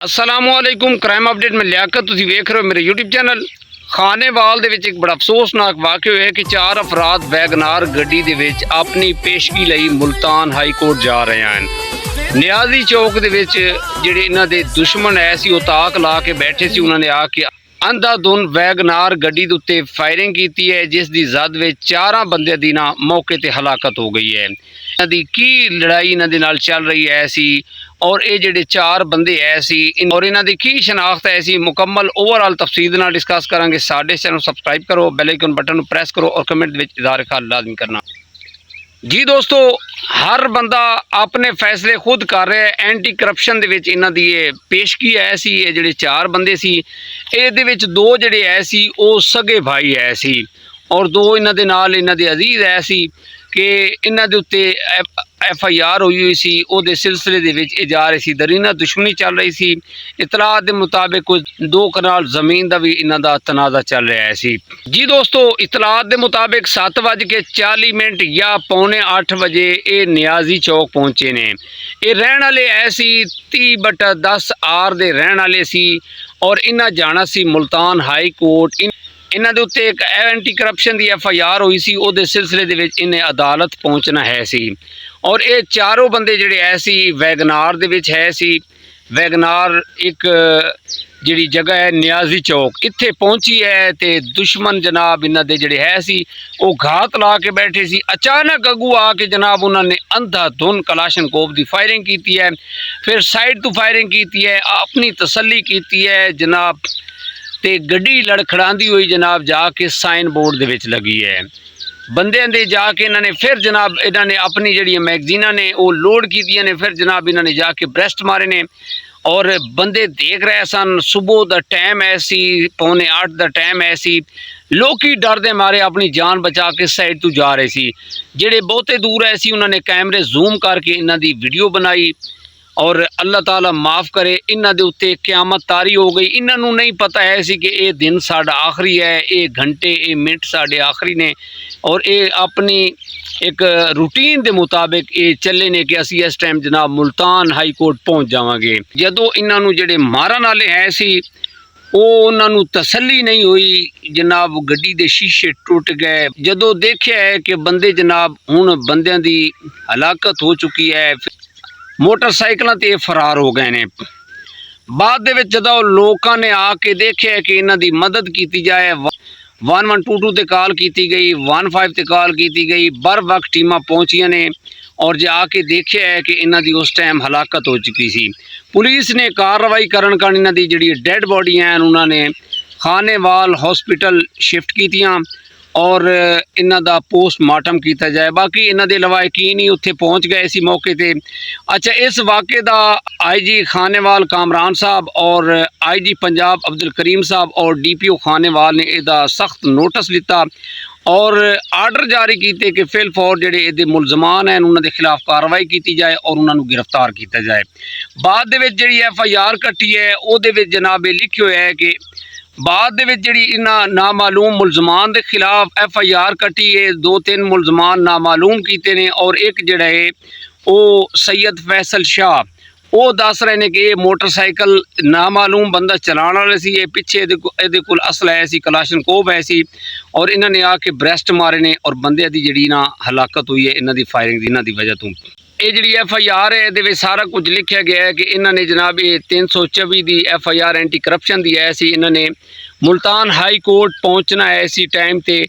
असलामुअलैकुम crime update में लियाकत तुसीं वेख रहे हो मेरे यूट्यूब चैनल। खानेवाल दे विच एक बड़ा अफसोसनाक वाक़या होया कि 4 अफराद वैगनार गड्डी दे विच अपनी पेशगी लई मुल्तान हाई कोर्ट जा रहे हैं। नियाजी चौक दे विच जिहड़े इन्हां दे दुश्मन है सी ओह ताक ला के बैठे सी। उन्होंने आके अंधाधुन वैगनार गड्डी दे उत्ते फायरिंग की है, जिस दी जद विच 4 बंदे दी ना मौके ते हलाकत हो गई है। इन्हां दी की लड़ाई इन्हां दे नाल चल रही है सी और ये जिहड़े 4 बंदे है सी और इन्हां दी की शनाख्त है सी, मुकम्मल ओवरऑल तफसील नाल डिस्कस करांगे। साडे चैनल सब्सक्राइब करो, बेल आइकन बटन प्रेस करो और कमेंट विच इज़हार ख्याल लाजमी करना। जी दोस्तों, हर बंदा अपने फैसले खुद कर रहा है। एंटी करप्शन दे विच इन्हां दी ये पेशगी है सी। ये जिहड़े 4 बंदे सी इहदे विच 2 जिहड़े है सी ओह सगे भाई है सी और 2 इन्हां दे नाल इन्हां दे अजीज है सी कि इन्हां दे उत्ते FIR हुई सी। उहदे सिलसिले दे विच जा रही सी, दरीना दुश्मनी चल रही सी। इतलात के मुताबिक कुछ 2 कनाल ज़मीन का भी इन्हां दा तनाज़ा चल रहा है सी। जी दोस्तों, इतलात के मुताबिक 7:40 या 7:45 बजे ये नियाजी चौक पहुँचे ने। ये रहने वाले है सी 30/10 आर दे रहने वाले सी और इन्हां जाना सी मुल्तान हाई कोर्ट। इन्हां दे उत्ते एक एंटी करप्शन की FIR हुई सी, उहदे सिलसिले दे विच इन्हें अदालत पहुँचना है सी और ये 4 बंदे जिहड़े है सी वैगनार दे विच है सी। वैगनार एक जिहड़ी जगह है नियाजी चौक, इत्थे पहुंची है ते दुश्मन जनाब इन्हां दे जिहड़े है सी वो घात ला के बैठे सी। अचानक अगू आके जनाब उन्होंने अंधाधुन कलाशनकोव की फायरिंग की है, फिर साइड तो फायरिंग की है, अपनी तसल्ली की है जनाब, ते गड्डी लड़खड़ांदी हुई जनाब जाके साइन बोर्ड दे विच लगी है। बंदियां दे जाके इन्होंने फिर जनाब इन्होंने अपनी जड़ी मैगजीना ने वो लोड की ने, फिर जनाब इन्होंने जाके ब्रेस्ट मारे ने और बंदे देख रहे सन। सुबह का टाइम है सी, 7:45 का टाइम है सी। लोग ही डर दे मारे अपनी जान बचा के साइड तो जा रहे सी। जेड़े बहुते दूर है सी उन्होंने कैमरे जूम करके इन्हां दी वीडियो बनाई और अल्लाह ताला माफ़ करे इन्हां दे उत्ते क़यामत तारी हो गई। इन्हां नूं नहीं पता है सी कि ये दिन साडा आखिरी है, ये घंटे ये मिनट साडे आखिरी ने और ये अपनी एक रूटीन के मुताबिक ये चले ने कि असी इस टाइम जनाब मुल्तान हाई कोर्ट पहुँच जावांगे। जदों इन्हां नूं जिहड़े मारन वाले है सी उन्हां नूं तसल्ली नहीं हुई जनाब, गड्डी दे शीशे टुट गए। जदों देखिया है कि बंदे जनाब हुण बंदियां दी हलाकत हो चुकी है, मोटरसाइकिलों ते फरार हो गए ने। बाद दे विच जदों लोकां ने आके देखिया कि इन्हां दी मदद की जाए, 1122 ते कॉल की गई, 15 ते कॉल की गई, बर वक्त टीमां पहुँचियां ने और जो आके देखिया है कि इन्हां दी उस टाइम हलाकत हो चुकी सी। पुलिस ने कार्रवाई करन कारण इन्हां दी जिहड़ी डेड बॉडी हैं उन्होंने खानेवाल हॉस्पिटल शिफ्ट कीतियां और इन्हां दा पोस्टमार्टम किया जाए। बाकी इन्हां दे अलावा यकीन ही उत्थे पहुँच गए सी मौके ते। अच्छा, इस वाक़े दा IG खानेवाल कामरान साहब और IG पंजाब अब्दुल करीम साहब और DPO खानेवाल ने इहदा सख्त नोटिस लिता और आर्डर जारी किए कि फिल फौर जिहड़े इहदे मुलजमान हैं उन्हां दे खिलाफ कार्रवाई की जाए और उन्हां नूं गिरफ्तार किया जाए। बाद दे विच जिहड़ी FIR कट्टी है उहदे विच जनाब ये लिखिया होया है कि बाद दे विच जिहड़ी इन्हां नामालूम मुलजमान के खिलाफ FIR कट्टी है। 2-3 मुलजमान नामालूम कीते ने और एक जिहड़ा है वो सैयद फैसल शाह वो दस रहे हैं कि ये मोटरसाइकिल नामालूम बंदा चलाने वाले सी। ये पिछे इहदे कोल असला है सी, कलाशनकोव है सी और इन्होंने आके ब्रेस्ट मारे ने और बंदे दी जिहड़ी ना हलाकत हुई है इन्हां दी फायरिंग दी इन्हां दी वजह तो। ये जी FIR है ये सारा कुछ लिखा गया है कि इन्होंने जनाब ये 324 की FIR एंटी करप्शन की है सी। इन्होंने मुल्तान हाई कोर्ट पहुँचना है इसी टाइम ते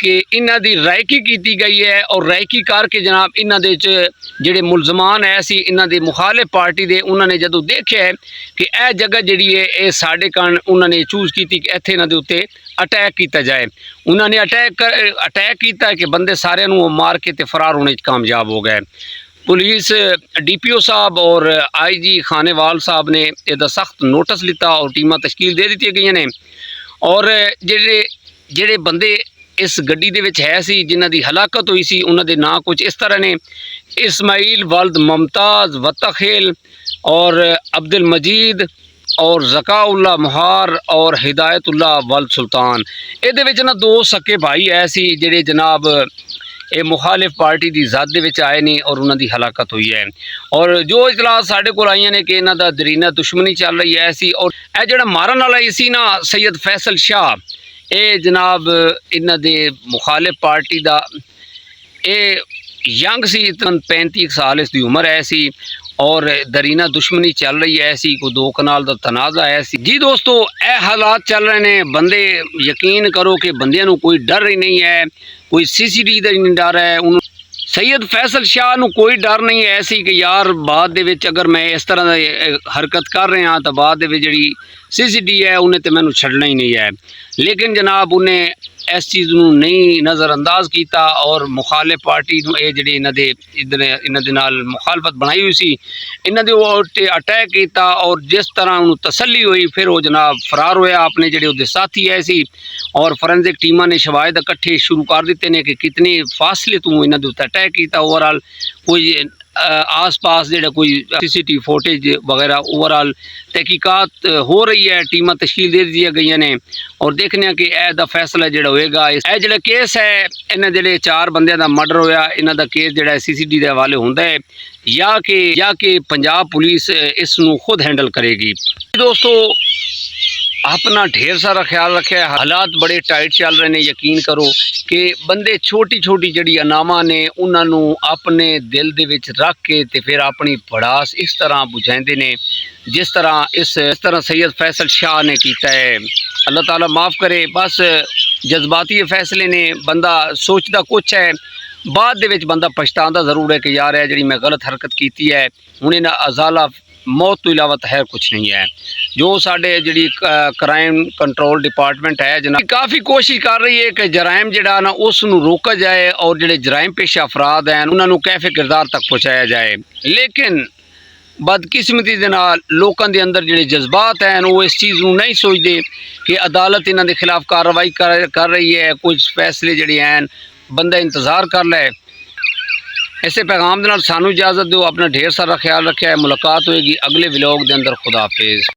कि इन्हां दी रायकी की गई है और रायकी करके जनाब इन्हां दे जिहड़े मुलजमान है सी इन्हां दे मुखालिफ पार्टी दे उन्होंने जदों देखिया है कि यह जगह जिहड़ी है ये साडे कारण उन्होंने चूज की कि इत्थे इन्हां दे उत्ते अटैक किया जाए। उन्होंने अटैक किया कि बंदे सारे नूं मार के ते फरार होने कामयाब हो गए। पुलिस DPO साहब और IG खानेवाल साहब ने इसका सख्त नोटिस लिता और टीमां तश्कील दे दी गई ने और जिहड़े बंदे इस गड्डी दे विच है सी जिन्हां दी हलाकत हुई सी उन्हां दे नाम कुछ इस तरह ने इस्माइल वल्द मुमताज़ वतखेल और अब्दुल मजीद और ज़काउल्ला मुहार और हिदायतुल्ला वल्द सुल्तान। इहदे विच ना 2 सके भाई है सी जिहड़े जनाब ਇਹ ਮੁਖਾਲਿਫ ਪਾਰਟੀ ਦੀ ਜ਼ਦ ਦੇ ਵਿੱਚ ਆਏ ਨੇ ਔਰ ਉਹਨਾਂ ਦੀ ਹਲਾਕਤ ਹੋਈ ਹੈ। ਔਰ ਜੋ ਇਤਲਾਹ ਸਾਡੇ ਕੋਲ ਆਈਆਂ ਨੇ ਕਿ ਇਹਨਾਂ ਦਾ ਦਰੀਨਾ ਦੁਸ਼ਮਣੀ ਚੱਲ ਰਹੀ ਹੈ ਸੀ। ਔਰ ਇਹ ਜਿਹੜਾ ਮਾਰਨ ਵਾਲਾ ਸੀ ਨਾ ਸੈयद फैसल शाह, ਇਹ ਜਨਾਬ ਇਹਨਾਂ ਦੇ ਮੁਖਾਲਿਫ ਪਾਰਟੀ ਦਾ ਇਹ यंग सी, 35 साल इसकी उम्र है सी और दरीना दुश्मनी चल रही है सी, कोई 2 कनाल का तनाज़ा है सी। जी दोस्तों, ये हालात चल रहे हैं। बंदे यकीन करो कि बंदियां नूं कोई डर ही नहीं है, कोई CCTV का नहीं डर है। सैयद फैसल शाह नूं कोई डर नहीं है सी कि यार बाद दे विच अगर मैं इस तरह दी हरकत कर रहा तो बाद दे विच जिहड़ी CCTV है उन्हें तो मैनूं छड्डना ही नहीं है। लेकिन जनाब उन्हें इस चीज़ नूं नहीं नज़रअंदाज किया और मुखालिफ पार्टी नूं ये जिहड़ी इन्हां दे इन्हां दे नाल मुखालफत बनाई हुई सी, इन्हां दे उत्ते अटैक किया और जिस तरह उन्होंने तसल्ली हुई फिर वो जनाब फरार होया। अपने जिहड़े उहदे साथी है सी और फॉरेंसिक टीमां ने शवाहिद इकट्ठे शुरू कर दिते ने कि कितने फासले तू इन्हां दे उत्ते अटैक किया। ओवरऑल कोई आस पास जो कोई CCTV फुटेज वगैरह ओवरऑल तहकीकात हो रही है, टीमां तश्कील दे दी गई ने और देखने कि यह दा फैसला जो होएगा। यह जो केस है इन्हें जो 4 बंदे का मर्डर होया, इन्हों का केस जो CCTV के हवाले होंदा है या कि पंजाब पुलिस इस नूं खुद हैंडल करेगी। दोस्तों, अपना ढेर सारा ख्याल रखे। हालात बड़े टाइट चल रहे हैं। यकीन करो कि बंदे छोटी छोटी जड़ी अनामा ने उन्होंने अपने दिल दे विच रख के ते फिर अपनी भड़ास इस तरह बुझाते हैं जिस तरह सैयद फैसल शाह ने किया है। अल्लाह ताला माफ़ करे। बस जज्बाती फैसले ने, बंदा सोचता कुछ है, बाद दे विच बंदा पछतांदा ज़रूर है कि यार है जी मैं गलत हरकत की है, हुणे ना अजाला मौत तो इलावा तो है कुछ नहीं है। जो साढ़े जी क्राइम कंट्रोल डिपार्टमेंट है जनाब काफ़ी कोशिश कर रही है कि जराइम जड़ा ना उसनूं रोका जाए और जो जराइम पेशा अफराद हैं उन्होंने कैफे किरदार तक पहुँचाया जाए। लेकिन बदकिस्मती दे नाल लोकां दे अंदर जिहड़े जज्बात हैं वो इस चीज़ नूं नहीं सोचते कि अदालत इन्हां दे खिलाफ कार्रवाई कर रही है, कुछ फैसले जिहड़े हैं बंदा इंतज़ार कर लै। इसे पैगाम के नाल सानू इजाज़त दो। अपना ढेर सारा ख्याल रखा है। मुलाकात होएगी अगले व्लॉग के अंदर। खुदा हाफिज़।